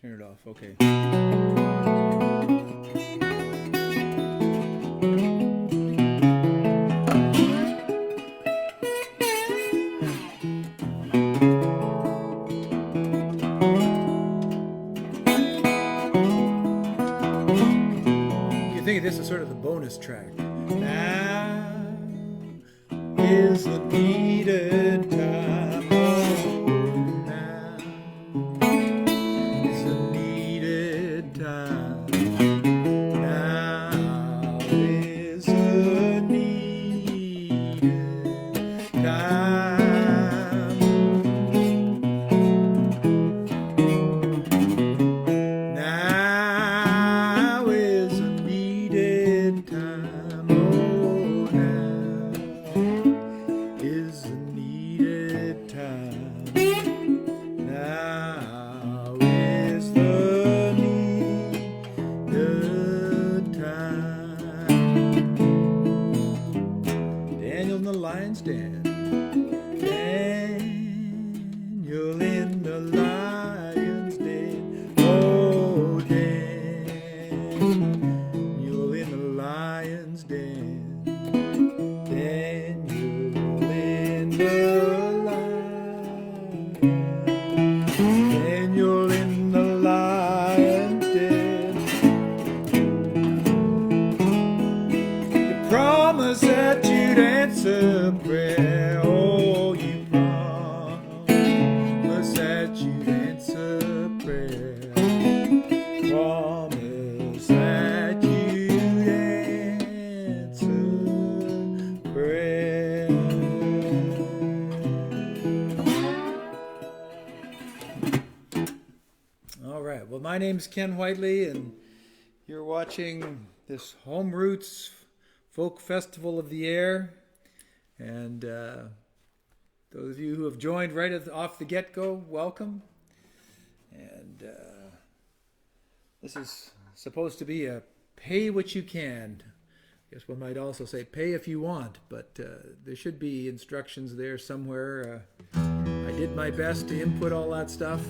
Turn it off. Okay. You think this is sort of the bonus track. Now is the needed time. Oh, now is the needed time. Now is the needed time. Now is the needed time. Oh, now is the needed time. Now is the needed time. Daniel in the lion's den. Daniel in the lion's den. Oh, Daniel in the lion's den. Daniel in the lion. Daniel in the lion's den. You promised that you'd answer prayer. Oh, you promised that you'd answer prayer. Promise that you'd answer prayer. All right. Well, my name's Ken Whiteley, and you're watching this Home Roots Folk Festival of the Air. And those of you who have joined right off the get-go, welcome. And this is supposed to be a pay what you can. I guess one might also say pay if you want, but there should be instructions there somewhere. I did my best to input all that stuff.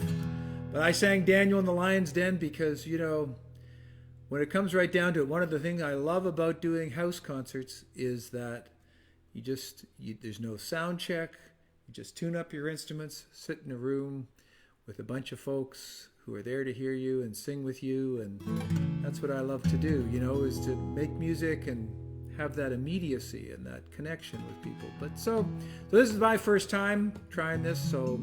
But I sang Daniel in the Lion's Den because, you know, when it comes right down to it, one of the things I love about doing house concerts is that there's no sound check. You just tune up your instruments, sit in a room with a bunch of folks who are there to hear you and sing with you, and that's what I love to do, you know, is to make music and have that immediacy and that connection with people. But so this is my first time trying this, so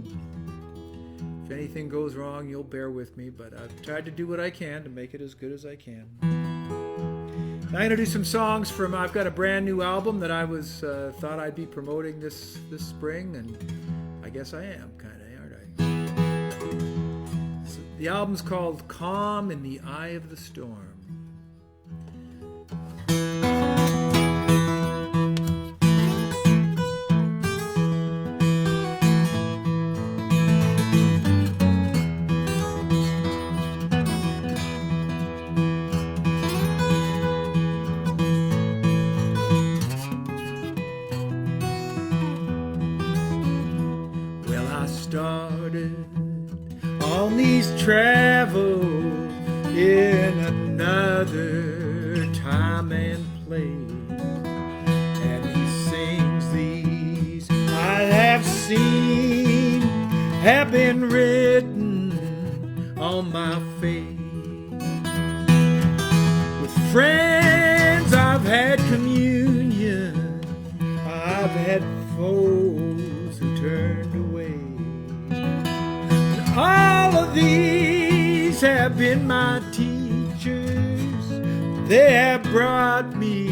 if anything goes wrong, you'll bear with me, but I've tried to do what I can to make it as good as I can. I'm going to do some songs from, I've got a brand new album that I thought I'd be promoting this spring, and I guess I am, kind of, aren't I? So the album's called Calm in the Eye of the Storm. Started on these travels in another time and place, and he sings these I have seen have been written on my face. With friends I've had communion, I've had foes who turned away. All of these have been my teachers. They have brought me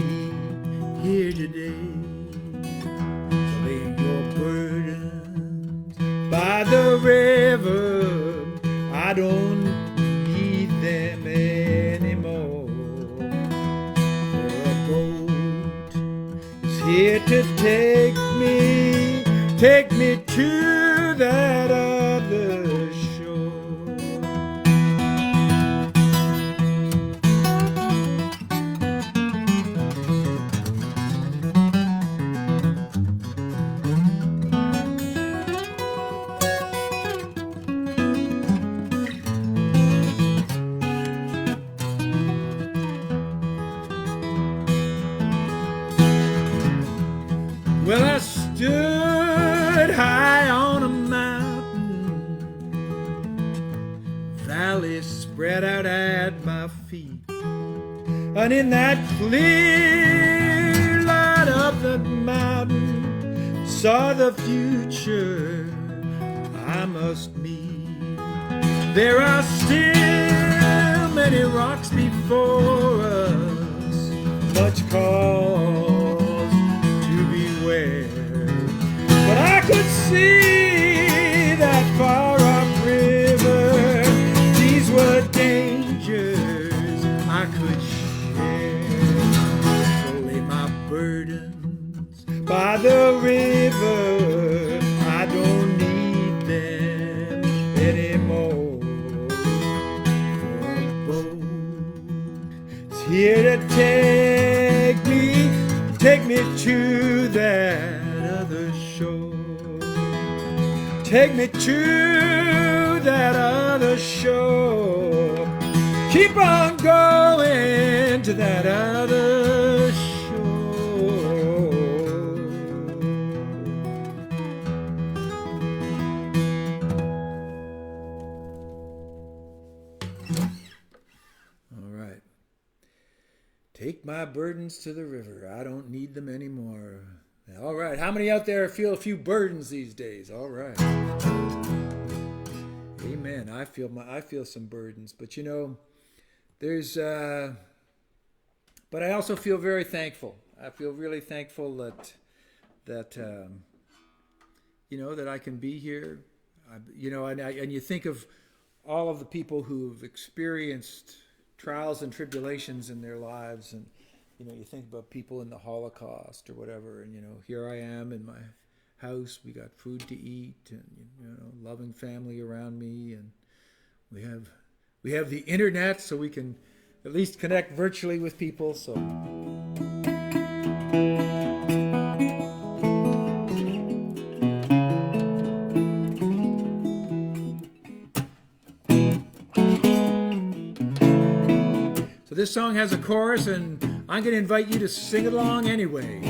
here today. So lay your burdens by the river. I don't need them anymore. For a boat is here to take me to that other shore. valley spread out at my feet. And in that clear light of the mountain, saw the future I must meet. There are still many rocks before us, much cause to beware. But I could see that far off river. These were dangers I could share. So lay my burdens by the river. I don't need them anymore. For a boat is here to take me to that other shore. Take me to that other shore. Keep on going to that other shore. All right. Take my burdens to the river. I don't need them anymore. All right. How many out there feel a few burdens these days? All right. Amen. I feel some burdens, but you know, there's. But I also feel very thankful. I feel really thankful that you know, that I can be here. You know, and you think of all of the people who've experienced trials and tribulations in their lives, and you know, you think about people in the Holocaust or whatever, and you know, here I am in my house. We got food to eat, and you know, loving family around me, and we have the internet, so we can at least connect virtually with people. So. So this song has a chorus, and I'm going to invite you to sing along anyway.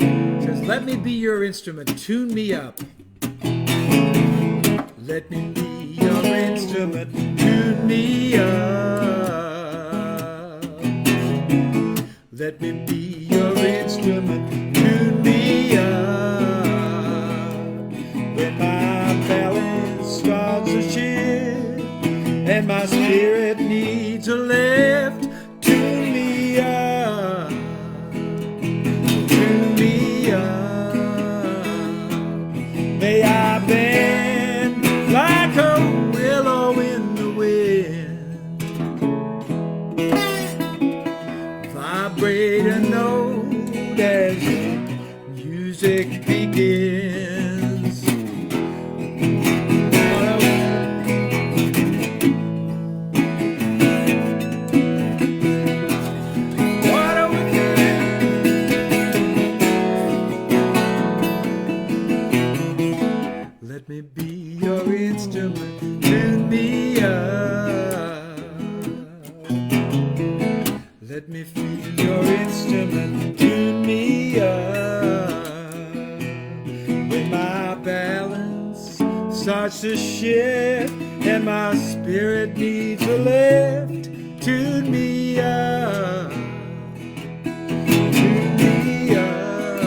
It says, let me be your instrument, tune me up. Let me be your instrument, tune me up. Let me be your instrument, tune me up. When my balance starts to shift and my spirit needs a lift, tune me up, tune me up. May I bend like a willow in the wind, vibrate a note as music begins. Let me be your instrument, tune me up. Let me feel your instrument, tune me up. When my balance starts to shift and my spirit needs a lift, tune me up, tune me up.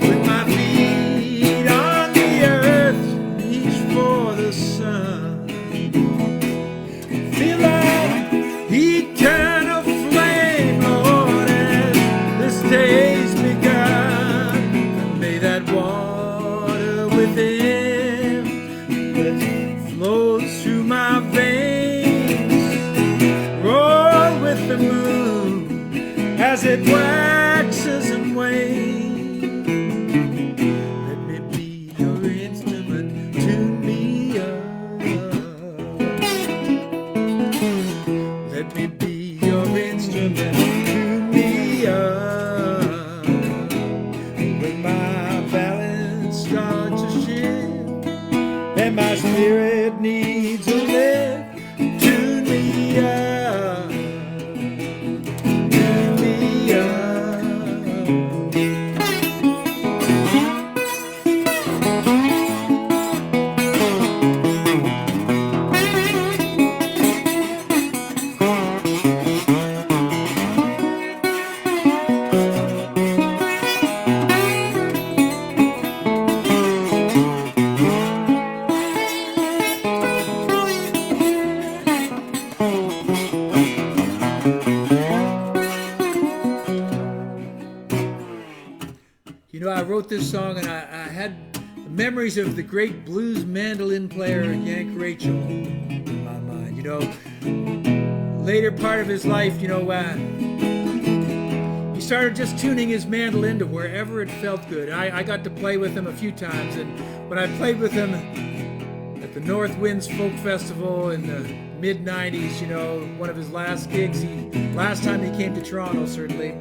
With my feet on the earth, reach for the sun. Feel like eternal flame, Lord, as this day's begun. And may that water within that flows through my veins roll with the moon as it waxes and wanes. Let me be your instrument, tune me up. Let me be your instrument, tune me up. When my balance starts to shift and my spirit needs a lift, tune me up, tune me up. this song, and I had memories of the great blues mandolin player Yank Rachel in my mind. You know, later part of his life, you know, he started just tuning his mandolin to wherever it felt good. I got to play with him a few times, and when I played with him at the North Winds Folk Festival in the mid-90s, you know, one of his last gigs, last time he came to Toronto, certainly,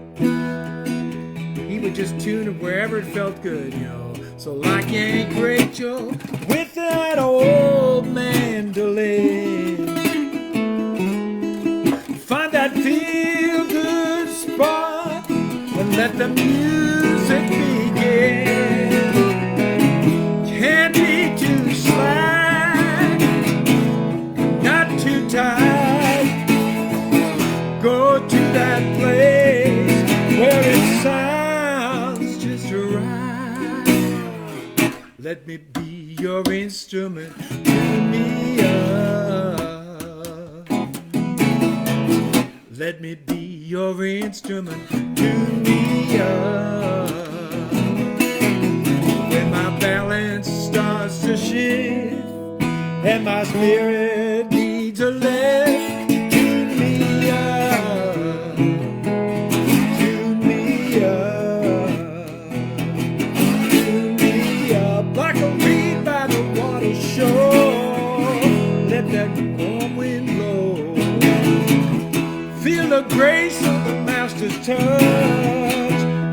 he would just tune it wherever it felt good, you know. So like Yank Rachel with that old mandolin, find that feel-good spot and let the music begin. Can't be too slack, not too tight. Go to that place where it sounds just right. Let me be your instrument, tune me up. Let me be your instrument, tune me up. When my balance starts to shift and my spirit needs a lift, tune me up, tune me up, tune me up. Like a reed by the water shore, let that warm wind blow. Feel the grace of the master's touch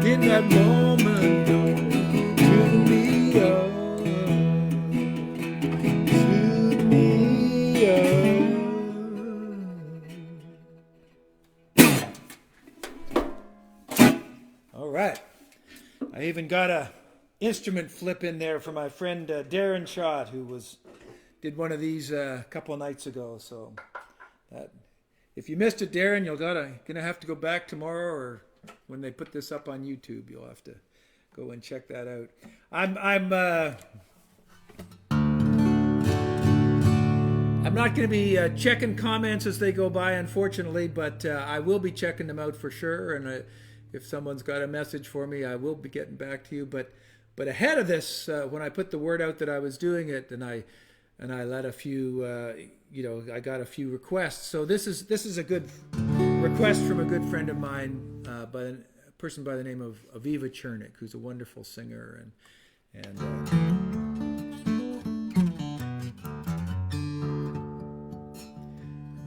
in that moment. Tune me up, tune me up. All right. I even got a instrument flip in there for my friend Darren Schott, who did one of these a couple of nights ago. So that. If you missed it, Darren, you're gonna have to go back tomorrow, or when they put this up on YouTube, you'll have to go and check that out. I'm not going to be checking comments as they go by, unfortunately, but I will be checking them out for sure. And if someone's got a message for me, I will be getting back to you. But ahead of this, when I put the word out that I was doing it, and I let a few. I got a few requests. So this is a good request from a good friend of mine, by a person by the name of Aviva Chernick, who's a wonderful singer, and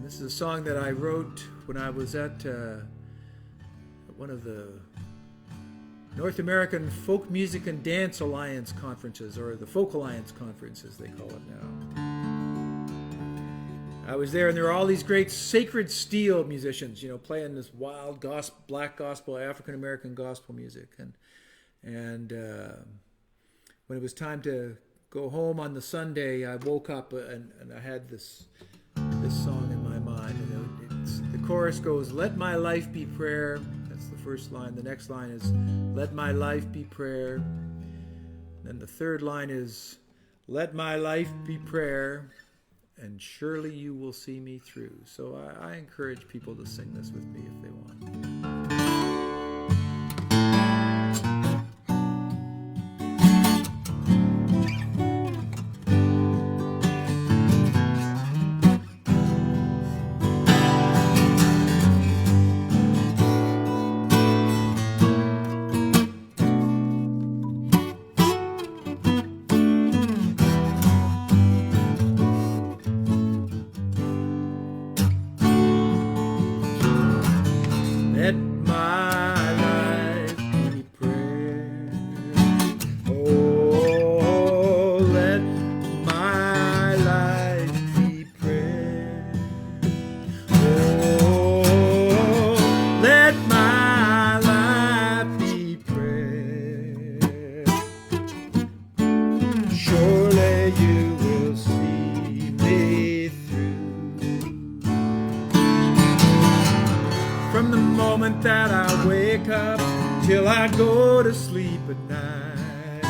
this is a song that I wrote when I was at one of the North American Folk Music and Dance Alliance conferences, or the Folk Alliance conference as they call it now. I was there, and there were all these great Sacred Steel musicians, playing this wild black gospel, African American gospel music. And when it was time to go home on the Sunday, I woke up and I had this song in my mind. And the chorus goes, "Let my life be prayer." That's the first line. The next line is, "Let my life be prayer." Then the third line is, "Let my life be prayer, and surely you will see me through." So I encourage people to sing this with me if they want. Let my life be prayer. Oh, let my life be prayer. Oh, let my life be prayer. Surely you will see me through. From the moment that I wake up till I go to sleep at night,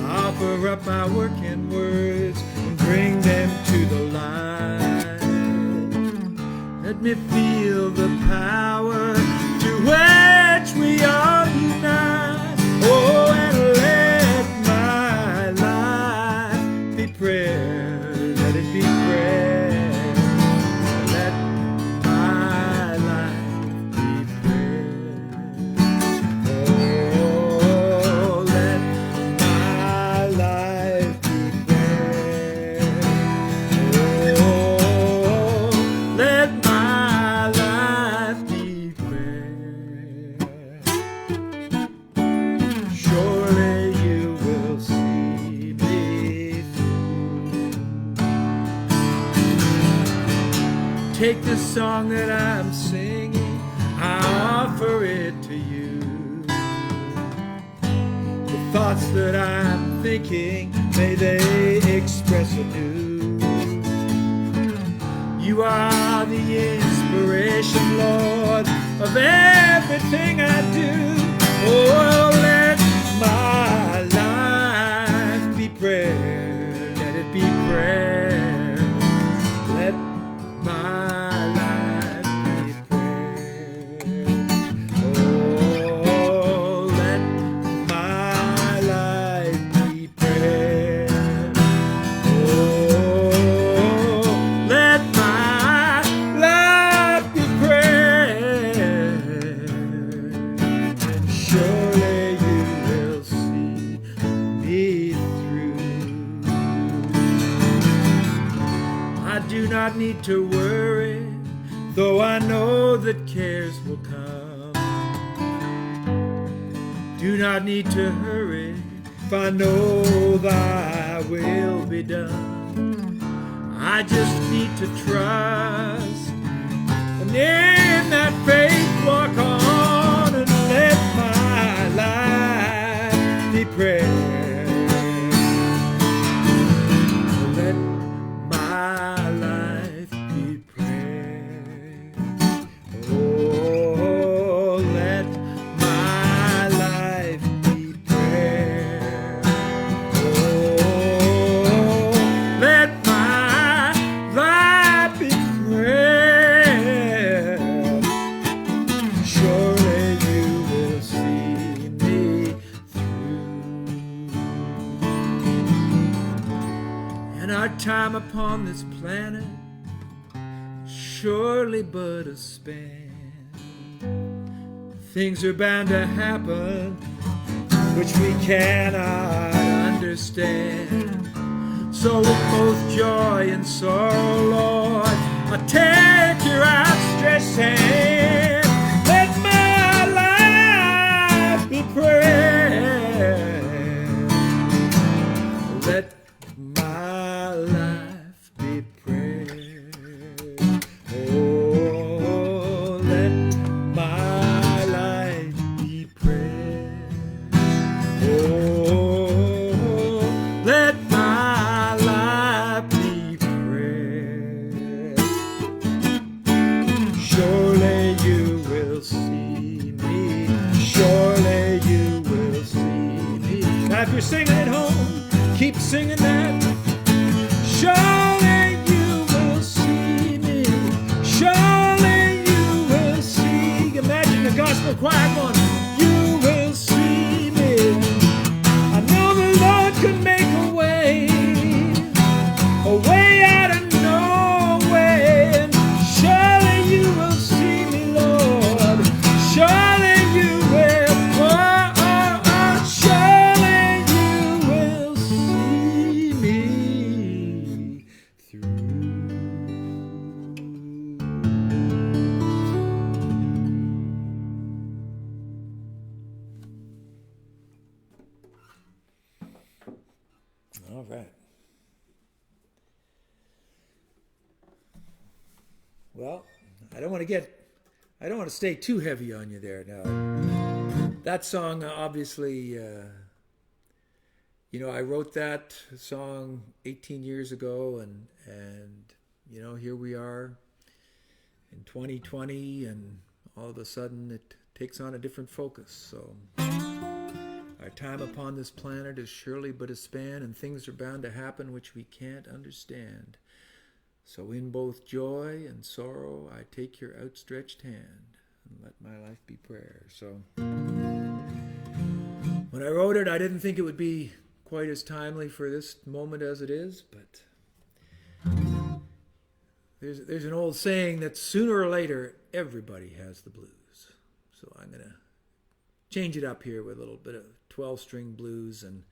I offer up my working words and bring them to the light. Let me feel the power to which we all unite. be prayer. Let my life be prayer. Oh, let my life be prayer. Oh, let my life be prayer. Surely you will see me through. Take this song that I'm singing, I offer it to you. The thoughts that I'm thinking, may they express anew. You are the inspiration, Lord, of everything I do. Oh, let my life be prayer. Let it be prayer. Let my life be prayer. Oh, let my life be prayer. Oh, let my life be prayer. Surely you will see me through. I do not need to worry, though I know that cares will come. Do not need to hurry, if I know thy will be done. I just need to trust, and in that faith walk on, and let my life be prayer. Let my life be prayer. Oh, let my life be prayer. Oh, let my life be prayer. Surely you will see me through. And our time upon this planet, surely but a span. Things are bound to happen which we cannot understand. So with both joy and sorrow, Lord, I take your outstretched hand. Let my life be prayer. Let my life be prayer. Oh, let my life be prayer. Oh, let my life be prayer. Surely you will see me. Surely you will see me. Now if you're singing at home, keep singing that. Surely you will see me. Surely you will see. Imagine the gospel choir going, you will see me. I know the Lord can make a way out of no way. And surely you will see me, Lord. Surely you will. Oh, oh, oh, surely you will see me through. All right. Well, I don't want to stay too heavy on you there now. That song, obviously, I wrote that song 18 years ago, and here we are in 2020, and all of a sudden it takes on a different focus. So our time upon this planet is surely but a span, and things are bound to happen which we can't understand. So in both joy and sorrow, I take your outstretched hand, and let my life be prayer. So when I wrote it, I didn't think it would be quite as timely for this moment as it is, but there's an old saying that sooner or later everybody has the blues. So I'm gonna change it up here with a little bit of 12-string blues and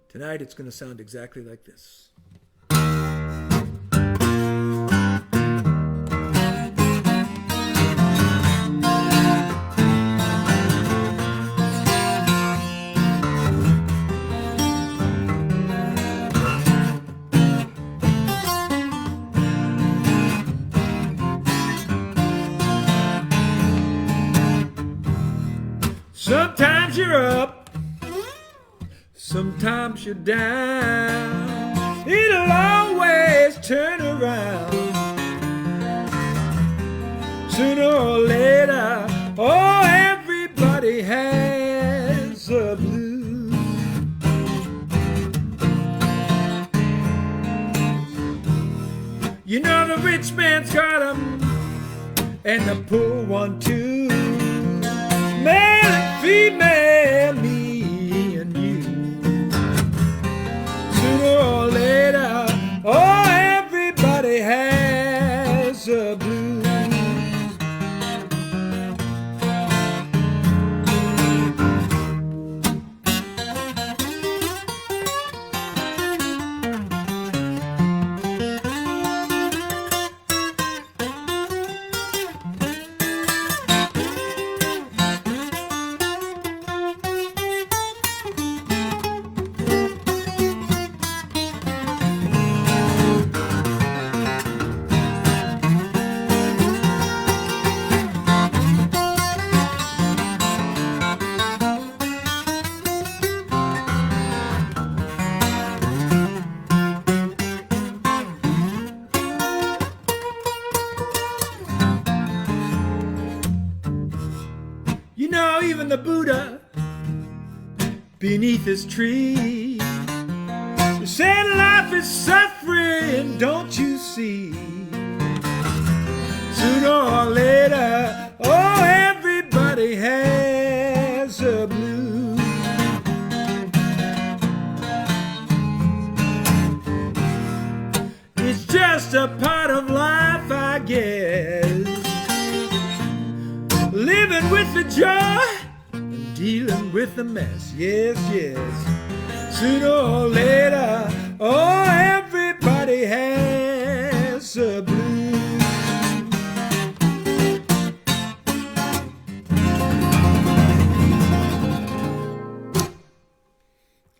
tonight it's gonna sound exactly like this. Sometimes you're up, sometimes you're down. It'll always turn around. Sooner or later, oh, everybody has a blues. You know the rich man's got 'em, and the poor one too. Male and female, me and you. Sooner or later, oh, everybody has a blues. You know, even the Buddha beneath his tree said life is suffering, don't you see? Sooner or later, oh, everybody has a blues. It's just a part of life, I guess. Living with the joy and dealing with the mess. Yes, yes. Sooner or later, oh, everybody has a blues.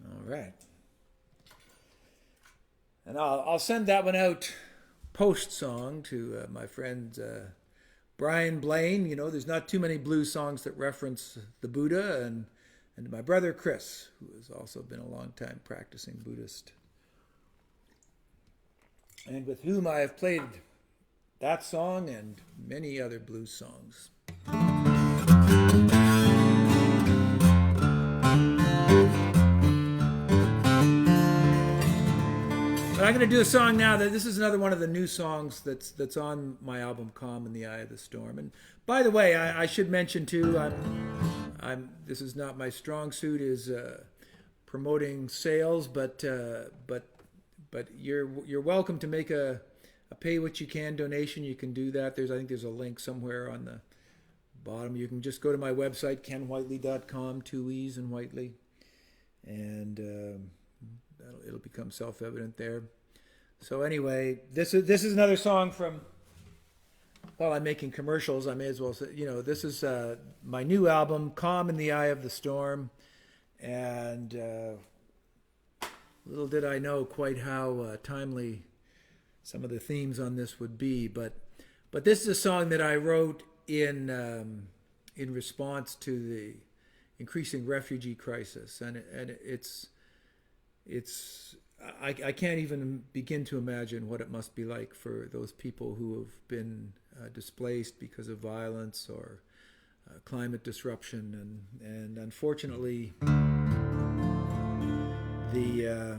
All right. And I'll send that one out post-song to my friend Brian Blaine. You know, there's not too many blues songs that reference the Buddha, and my brother Chris, who has also been a long time practicing Buddhist, and with whom I have played that song and many other blues songs. But I'm going to do a song now that this is another one of the new songs that's on my album Calm in the Eye of the Storm. And by the way, I should mention too, this is not my strong suit, is promoting sales, but you're welcome to make a pay what you can donation. You can do that. I think there's a link somewhere on the bottom. You can just go to my website, kenwhiteley.com, 2 E's in Whiteley, and it'll become self-evident there. So anyway, this is another song from, while I'm making commercials, I may as well say, you know, this is my new album, Calm in the Eye of the Storm. And little did I know quite how timely some of the themes on this would be. But this is a song that I wrote in response to the increasing refugee crisis. And I can't even begin to imagine what it must be like for those people who have been displaced because of violence or climate disruption, and unfortunately, the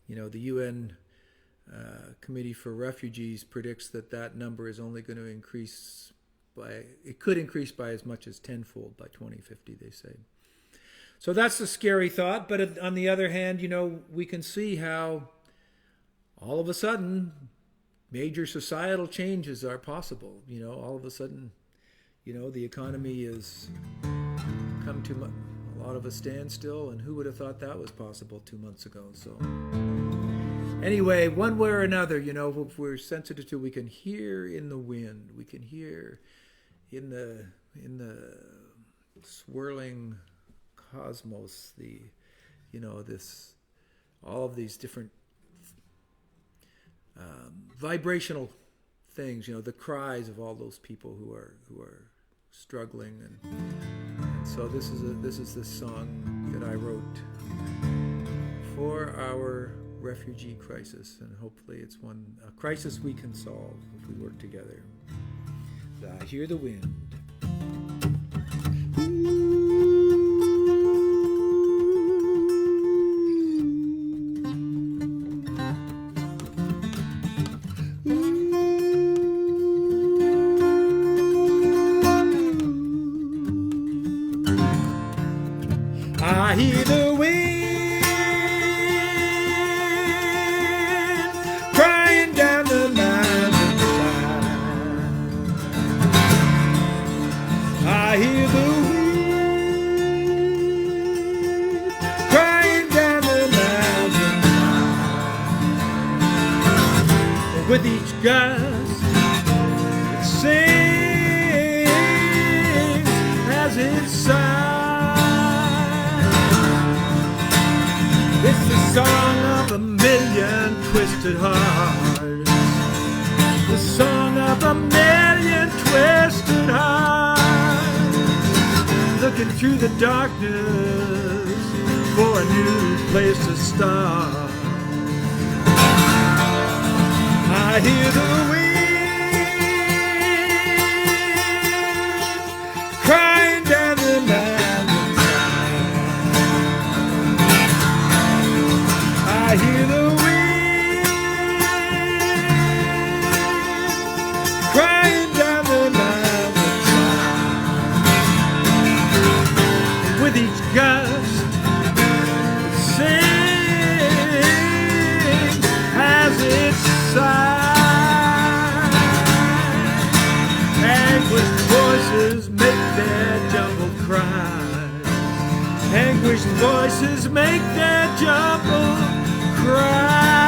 UN Committee for Refugees predicts that number is only going to increase by, it could increase by as much as tenfold by 2050, they say. So that's the scary thought. But on the other hand, we can see how all of a sudden major societal changes are possible. All of a sudden, the economy has come to a lot of a standstill, and who would have thought that was possible 2 months ago? So anyway, one way or another, if we're sensitive to, we can hear in the wind, we can hear in the swirling cosmos, all of these different vibrational things, the cries of all those people who are struggling, and so this is this song that I wrote for our refugee crisis, and hopefully it's a crisis we can solve if we work together. I hear the wind. I hear the wind crying down the mountainside. I hear the wind crying down the mountainside. With each gust, it sings as it sighs. It's the song of a million twisted hearts. The song of a million twisted hearts, looking through the darkness for a new place to start. I hear the wind crying down the mountain. I hear the wind crying down the mountainside. With each gust, it sings as it sighs. Anguished voices make their jumbled cries. Anguished voices make their jumbled cries,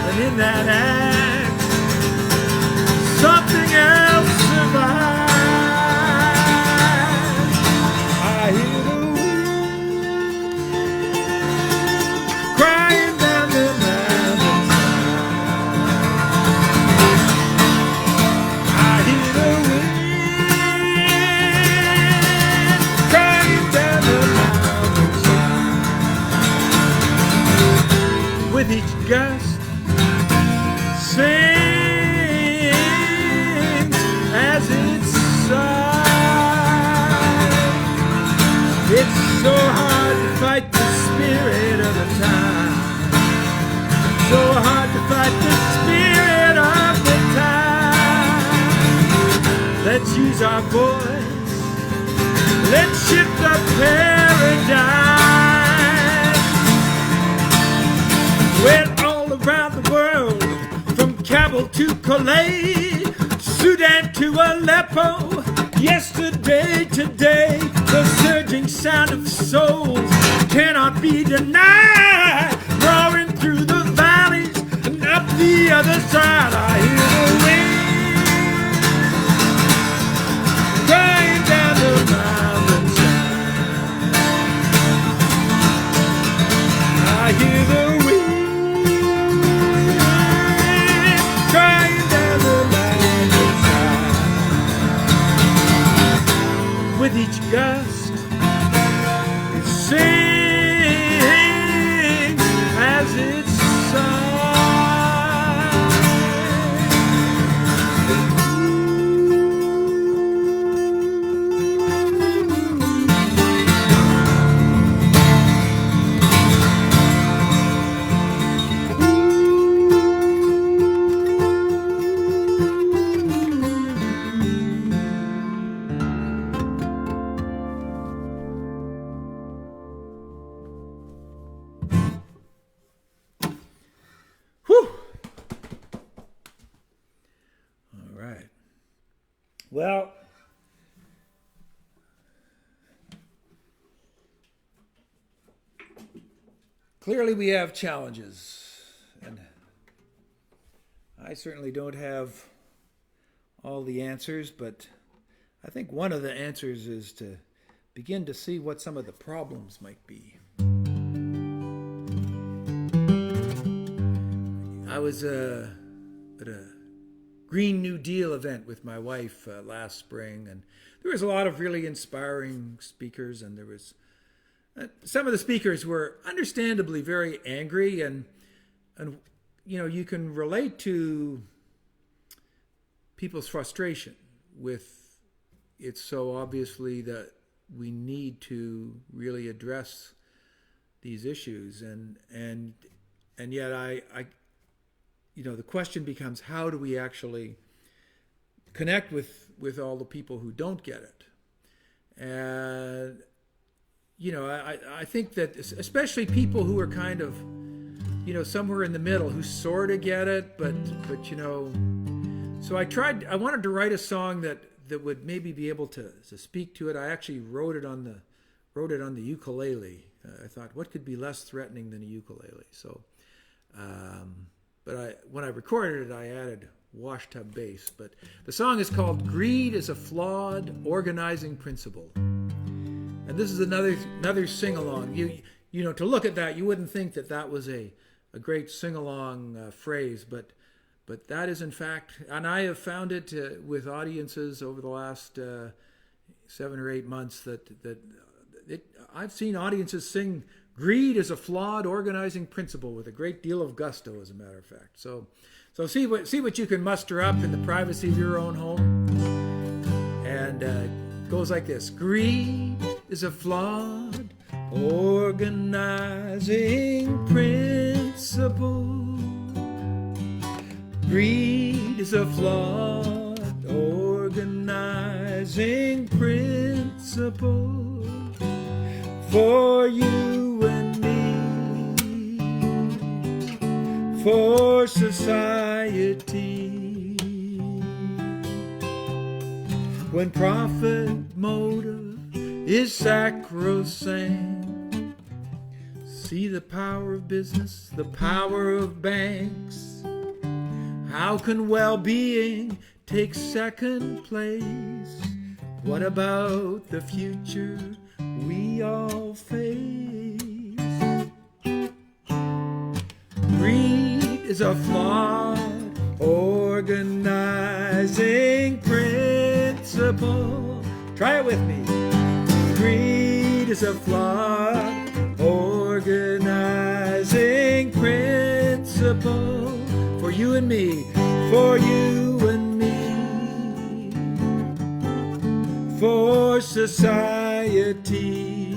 and in that act, something else survives. I hear the wind crying down the mountainside. I hear the wind crying down the mountainside. With each gust, sings as it sighs. It's so hard to fight the spirit of the time. So hard to fight the spirit of the time. Let's use our voice. Let's shift the paradigm. When all around the world, from Kabul to Calais, Sudan to Aleppo, yesterday, today, the surging sound of souls cannot be denied. Roaring through the valleys and up the other side, I hear the wind crying down the mountainside. I hear the with each gust, it sings as it Well, clearly we have challenges, and I certainly don't have all the answers, but I think one of the answers is to begin to see what some of the problems might be. I was at a Green New Deal event with my wife last spring, and there was a lot of really inspiring speakers, and there was some of the speakers were understandably very angry, and you know, you can relate to people's frustration with it so obviously that we need to really address these issues, and yet I you know, the question becomes, how do we actually connect with all the people who don't get it? And you know, I think that especially people who are kind of, you know, somewhere in the middle, who sort of get it, but you know, so I wanted to write a song that would maybe be able to speak to it. I actually wrote it on the ukulele. I thought, what could be less threatening than a ukulele? So, but when I recorded it, I added washtub bass. But the song is called "Greed is a Flawed Organizing Principle," and this is another sing-along. You know, to look at that, you wouldn't think that was a great sing-along phrase, but that is in fact, and I have found it with audiences over the last 7 or 8 months that I've seen audiences sing "Greed is a Flawed Organizing Principle" with a great deal of gusto, as a matter of fact. So see what you can muster up in the privacy of your own home. And it goes like this: greed is a flawed organizing principle. Greed is a flawed organizing principle for you and me, for society. When profit motive is sacrosanct, see the power of business, the power of banks. How can well-being take second place? What about the future we all face? Greed is a flawed organizing principle. Try it with me. Greed is a flawed organizing principle for you and me, for you and me, for society.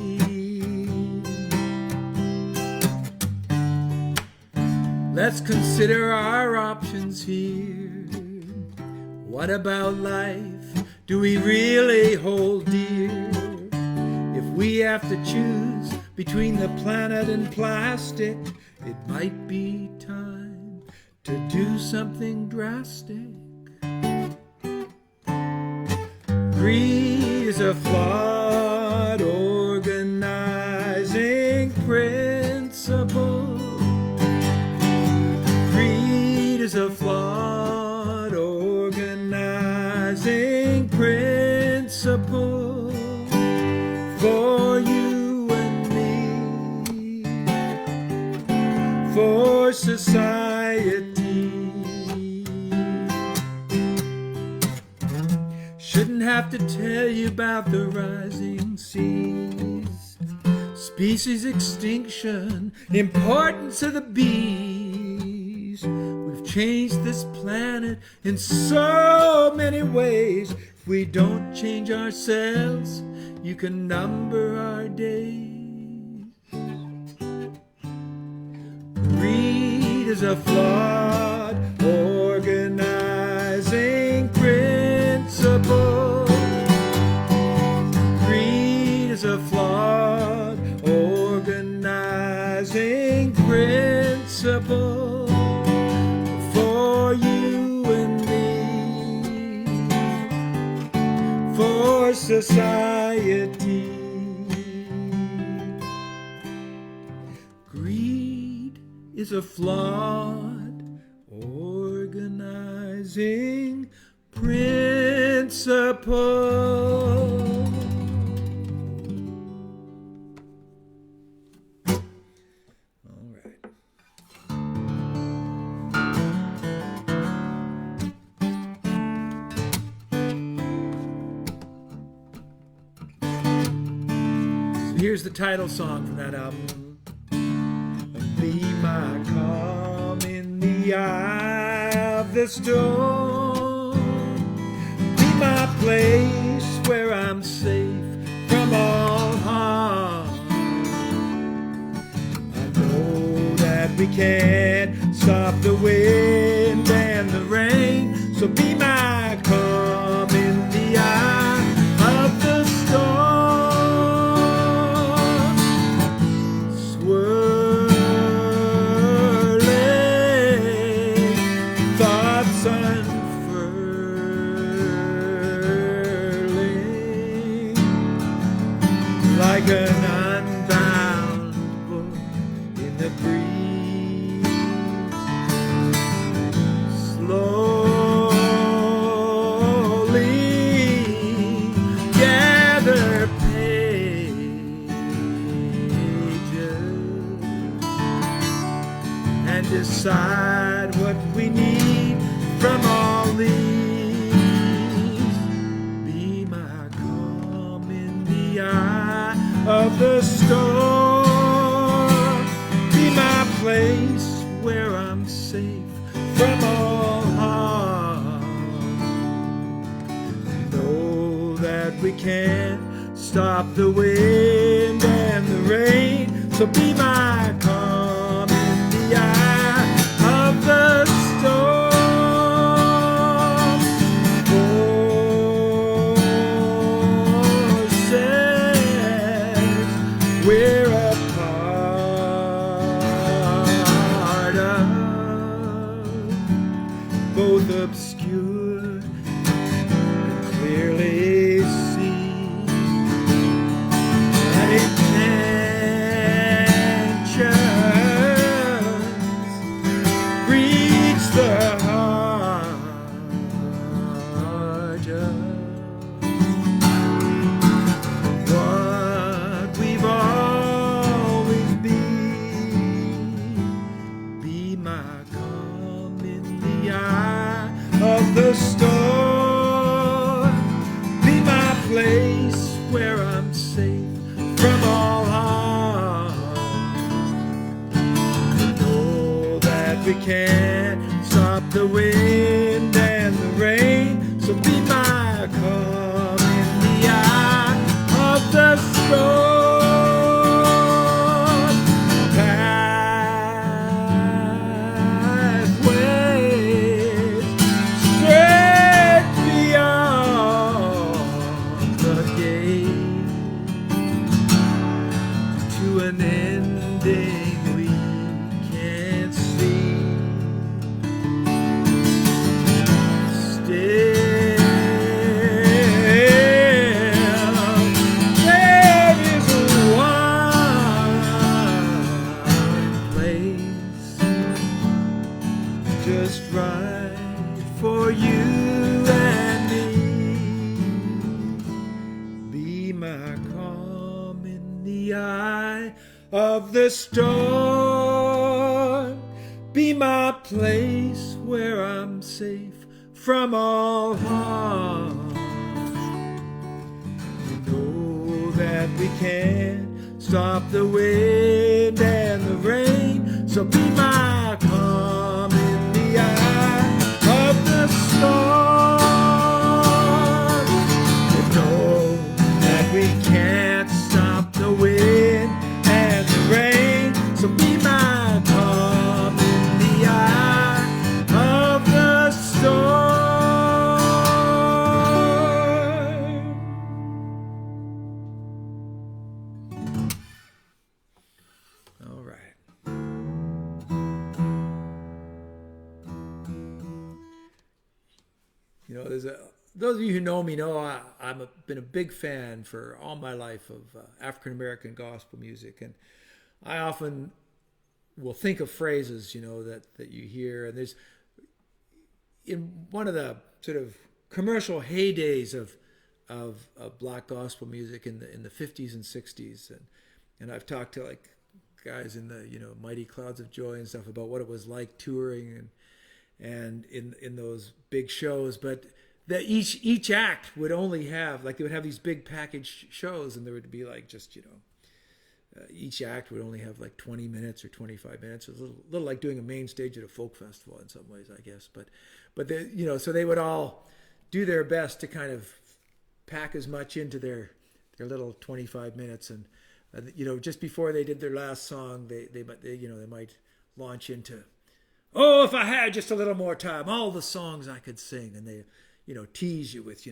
Let's consider our options here. What about life? Do we really hold dear? If we have to choose between the planet and plastic, it might be time to do something drastic. Greed is a flawed organizing principle. Greed is a flawed organizing principle for you and me, for society. Shouldn't have to tell you about the rising seas, species extinction, importance of the bees. We've changed this planet in so many ways. If we don't change ourselves, you can number our days. Greed is a flawed organizing principle. Greed is a flawed organizing principle for you and me, society. Greed is a flawed organizing principle. All right. So here's the title song from that album. Be my calm in the eye of the storm. Be my place where I'm safe from all harm. I know that we can't stop the wind and the rain, so be my calm in the eye of the storm. Like an unbound book in the breeze, slowly gather pages and decide what we need from all these. Be my calm in the eye of the storm. Be my place where I'm safe from all harm. Know that we can't stop the wind and the rain, so be my calm in the eye of the storm. We're a part of, both obscure and clearly seen, and intentions reach the heart of what we've always been. Be my calm in the eye of the storm. Be my place where I'm safe from all harm. Know that we can't stop the wind and the rain, so be my calm in the eye of the storm. Pathways straight beyond the gate to an ending we can't see. Still, there is one place just right for you and me. Be my calm in the eye of the storm. Be my place where I'm safe from all harm. Know that we can't stop the wind and the rain, so be my calm in the eye of the storm. Know that we can't stop the wind and the rain, so be my calm in the eye of the storm. All right. You know, those of you who know me know been a big fan for all my life of African American gospel music, and I often will think of phrases, that you hear, and there's in one of the sort of commercial heydays of black gospel music in the 50s and 60s, and I've talked to like guys in the Mighty Clouds of Joy and stuff about what it was like touring and in those big shows, but that each act would only have, like, they would have these big package shows, and there would be like just each act would only have like 20 minutes or 25 minutes. It was a little like doing a main stage at a folk festival in some ways, I guess. But they, so they would all do their best to kind of pack as much into their little 25 minutes, and just before they did their last song, they might launch into, oh, if I had just a little more time, all the songs I could sing, and they tease you with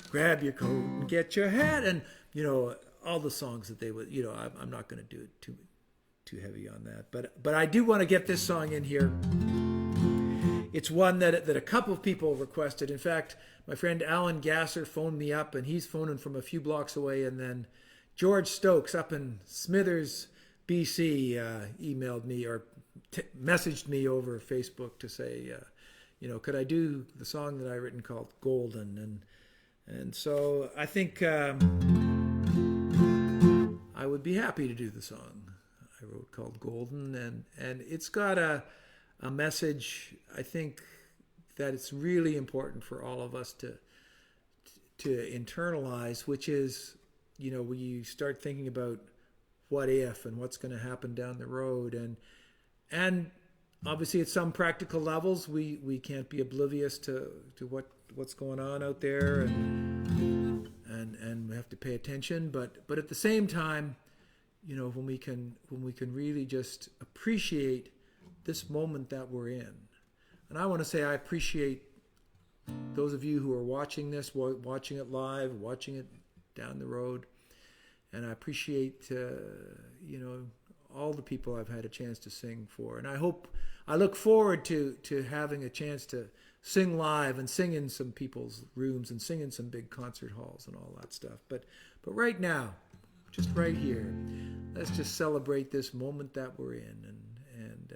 grab your coat and get your hat, and all the songs that they would, I'm not going to do it too heavy on that, but I do want to get this song in here. It's one that a couple of people requested. In fact, my friend Alan Gasser phoned me up, and he's phoning from a few blocks away, and then George Stokes up in Smithers, BC, emailed me or messaged me over Facebook to say, could I do the song that I written called Golden, and so I think I would be happy to do the song I wrote called Golden, and it's got a message, I think, that it's really important for all of us to internalize, which is, when you start thinking about what if and what's going to happen down the road, and obviously at some practical levels we can't be oblivious to what's going on out there, and we have to pay attention, but at the same time, when we can really just appreciate this moment that we're in. And I want to say I appreciate those of you who are watching this, watching it live, watching it down the road, and I appreciate all the people I've had a chance to sing for, and I look forward to having a chance to sing live and sing in some people's rooms and sing in some big concert halls and all that stuff. But right now, just right here, let's just celebrate this moment that we're in, and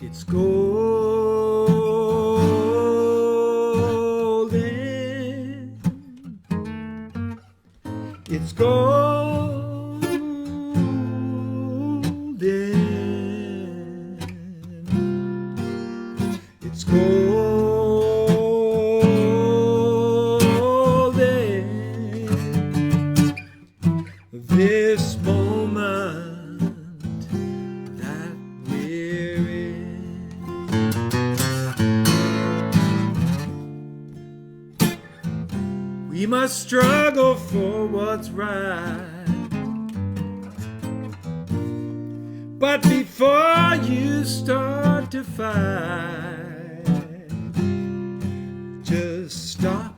it's golden, it's golden, it's golden, this moment that we're in. We must struggle for what's right, but before you start to fight, just stop,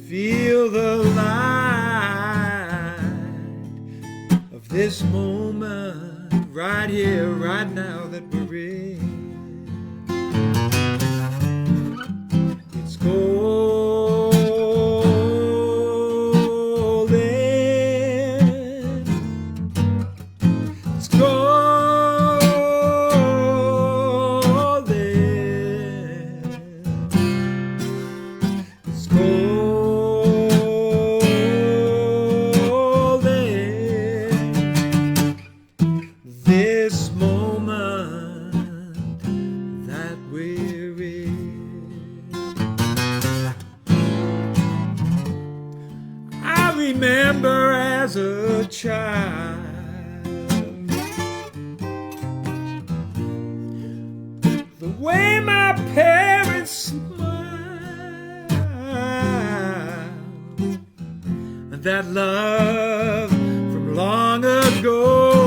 feel the light of this moment right here, right now that we're in. It's golden, it's golden, it's golden, this moment that we're in. I remember as a child the way my parents smiled, and that love from long ago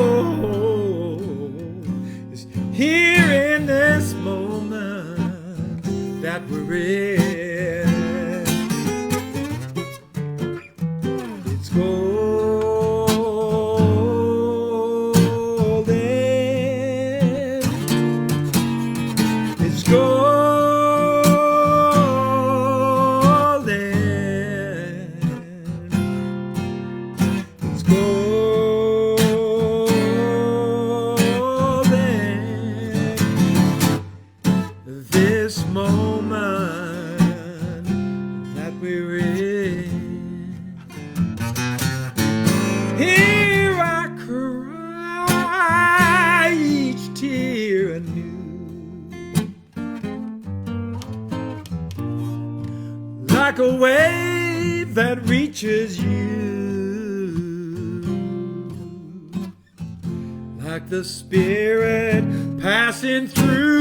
is here in this moment. like a wave that reaches you, like the Spirit passing through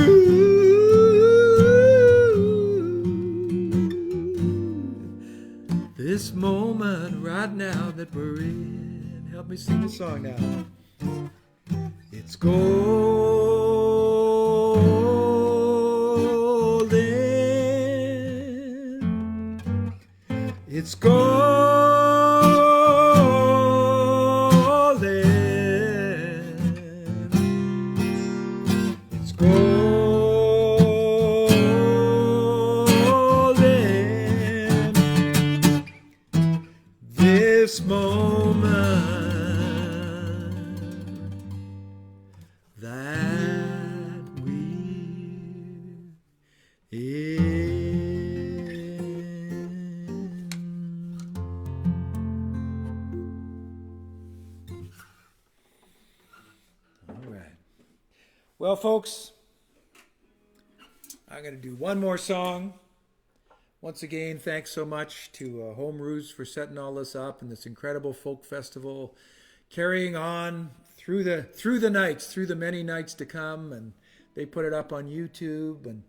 this moment right now that we're in. Help me sing the song now. It's golden. It's golden. It's golden. This moment that we're in. All right. Well, folks, I'm going to do one more song. Once again, thanks so much to Home Roots for setting all this up and this incredible folk festival, carrying on through the nights, through the many nights to come, and they put it up on YouTube. And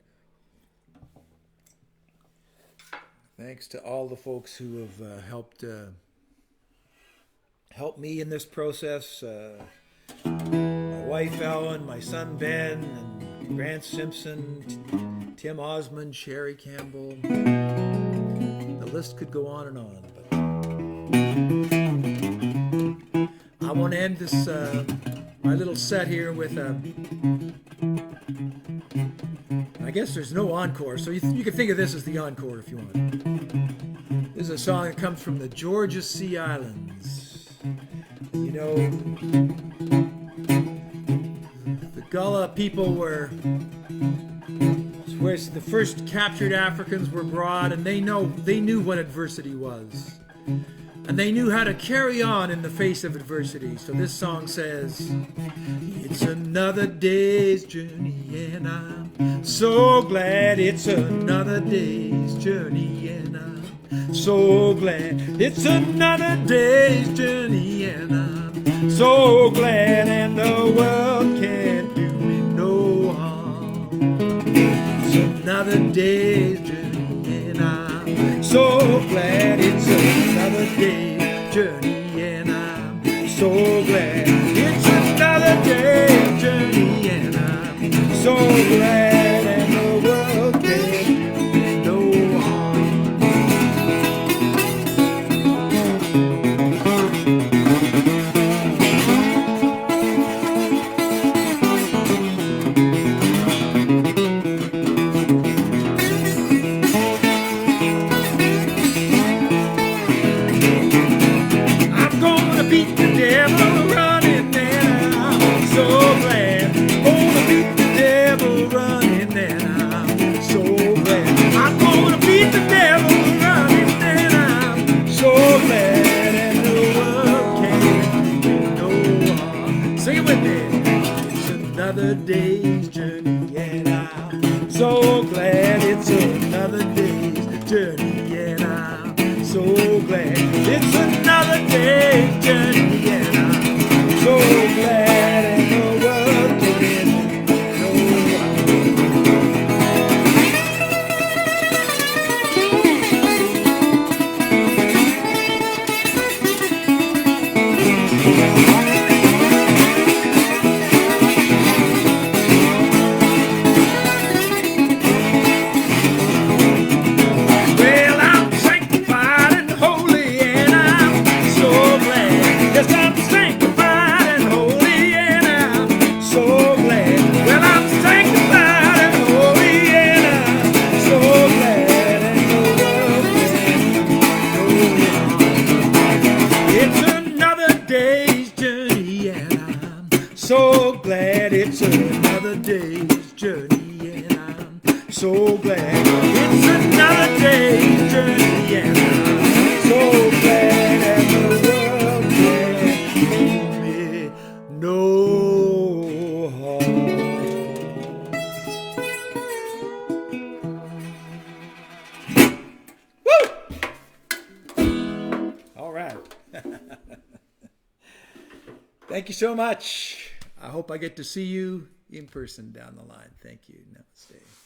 thanks to all the folks who have helped me in this process. My wife Ellen, my son Ben, and Grant Simpson, Tim Osmond, Sherry Campbell. The list could go on and on. But I want to end this my little set here with I guess there's no encore, so you can think of this as the encore if you want. This is a song that comes from the Georgia Sea Islands. You know, the Gullah people were where the first captured Africans were brought, and they knew what adversity was. And they knew how to carry on in the face of adversity. So this song says, it's another day's journey, and I'm so glad it's another day's journey, and I'm so glad it's another day's journey, and I'm so glad, and the world can't do me no harm. It's another day's journey, and I'm so glad it's another day's journey, and I'm so glad it's another day's journey, and I'm so glad, and the world can't do me no harm. Beat the devil running, and I'm so glad. Gonna beat the devil running, and I'm so glad. I'm gonna beat the devil running, and I'm so glad, and the world can't do no harm. Sing it with me. It's another day's journey, and I'm so glad. It's another day's journey, and I'm so glad. It's another day's journey, and I'm so glad, and the world can do no Well, I'm sanctified and holy, and I'm so glad. Yes, I'm sanctified and holy, and I'm so glad. Well, I'm sanctified and holy, and I'm so glad, and the world can do no harm. It's another day's journey, and I'm so glad. It's another day's journey, and I'm so glad. It's another day's journey, and I'm so glad, and the world can do me no harm. Woo! Thank you so much. I hope I get to see you in person down the line. Thank you. Namaste.